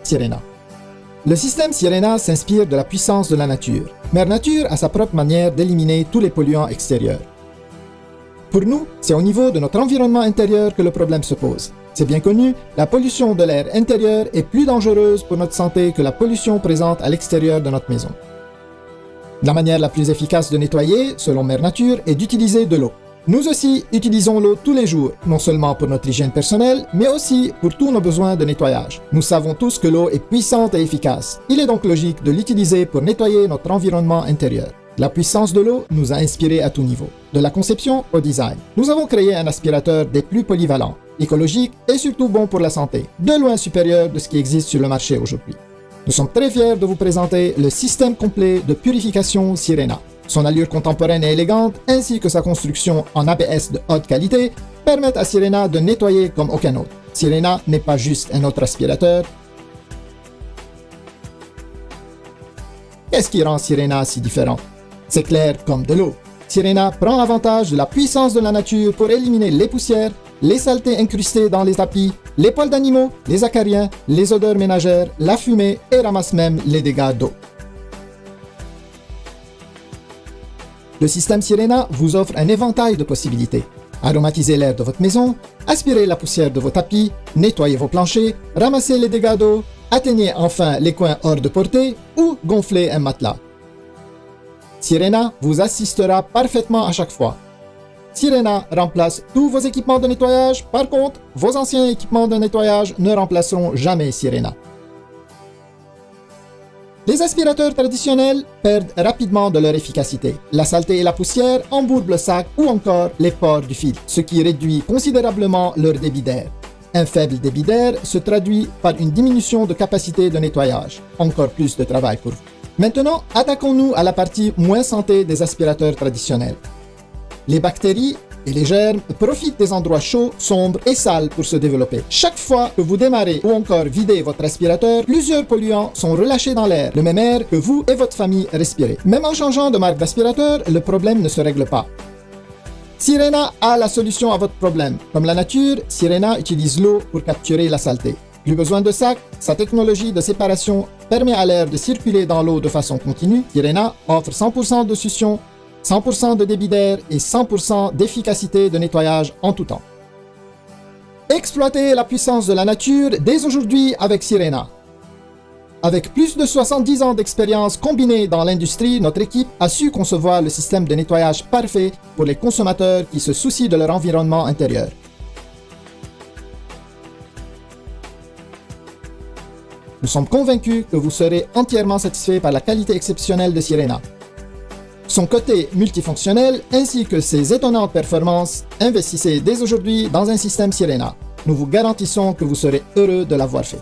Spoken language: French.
Sirena. Le système Sirena s'inspire de la puissance de la nature. Mère Nature a sa propre manière d'éliminer tous les polluants extérieurs. Pour nous, c'est au niveau de notre environnement intérieur que le problème se pose. C'est bien connu, la pollution de l'air intérieur est plus dangereuse pour notre santé que la pollution présente à l'extérieur de notre maison. La manière la plus efficace de nettoyer, selon Mère Nature, est d'utiliser de l'eau. Nous aussi utilisons l'eau tous les jours, non seulement pour notre hygiène personnelle, mais aussi pour tous nos besoins de nettoyage. Nous savons tous que l'eau est puissante et efficace. Il est donc logique de l'utiliser pour nettoyer notre environnement intérieur. La puissance de l'eau nous a inspirés à tout niveau, de la conception au design. Nous avons créé un aspirateur des plus polyvalents, écologique et surtout bon pour la santé, de loin supérieur de ce qui existe sur le marché aujourd'hui. Nous sommes très fiers de vous présenter le système complet de purification Sirena. Son allure contemporaine et élégante, ainsi que sa construction en ABS de haute qualité, permettent à Sirena de nettoyer comme aucun autre. Sirena n'est pas juste un autre aspirateur. Qu'est-ce qui rend Sirena si différent? C'est clair comme de l'eau. Sirena prend avantage de la puissance de la nature pour éliminer les poussières, les saletés incrustées dans les tapis, les poils d'animaux, les acariens, les odeurs ménagères, la fumée et ramasse même les dégâts d'eau. Le système Sirena vous offre un éventail de possibilités. Aromatiser l'air de votre maison, aspirer la poussière de vos tapis, nettoyer vos planchers, ramasser les dégâts d'eau, atteignez enfin les coins hors de portée ou gonfler un matelas. Sirena vous assistera parfaitement à chaque fois. Sirena remplace tous vos équipements de nettoyage. Par contre, vos anciens équipements de nettoyage ne remplaceront jamais Sirena. Les aspirateurs traditionnels perdent rapidement de leur efficacité. La saleté et la poussière embourbent le sac ou encore les pores du filtre, ce qui réduit considérablement leur débit d'air. Un faible débit d'air se traduit par une diminution de capacité de nettoyage. Encore plus de travail pour vous. Maintenant, attaquons-nous à la partie moins santé des aspirateurs traditionnels. Les bactéries et les germes profitent des endroits chauds, sombres et sales pour se développer. Chaque fois que vous démarrez ou encore videz votre aspirateur, plusieurs polluants sont relâchés dans l'air, le même air que vous et votre famille respirez. Même en changeant de marque d'aspirateur, le problème ne se règle pas. Sirena a la solution à votre problème. Comme la nature, Sirena utilise l'eau pour capturer la saleté. Plus besoin de sac, sa technologie de séparation permet à l'air de circuler dans l'eau de façon continue. Sirena offre 100% de succion, 100% de débit d'air et 100% d'efficacité de nettoyage en tout temps. Exploitez la puissance de la nature dès aujourd'hui avec Sirena. Avec plus de 70 ans d'expérience combinée dans l'industrie, notre équipe a su concevoir le système de nettoyage parfait pour les consommateurs qui se soucient de leur environnement intérieur. Nous sommes convaincus que vous serez entièrement satisfait par la qualité exceptionnelle de Sirena. Son côté multifonctionnel ainsi que ses étonnantes performances, investissez dès aujourd'hui dans un système Sirena. Nous vous garantissons que vous serez heureux de l'avoir fait.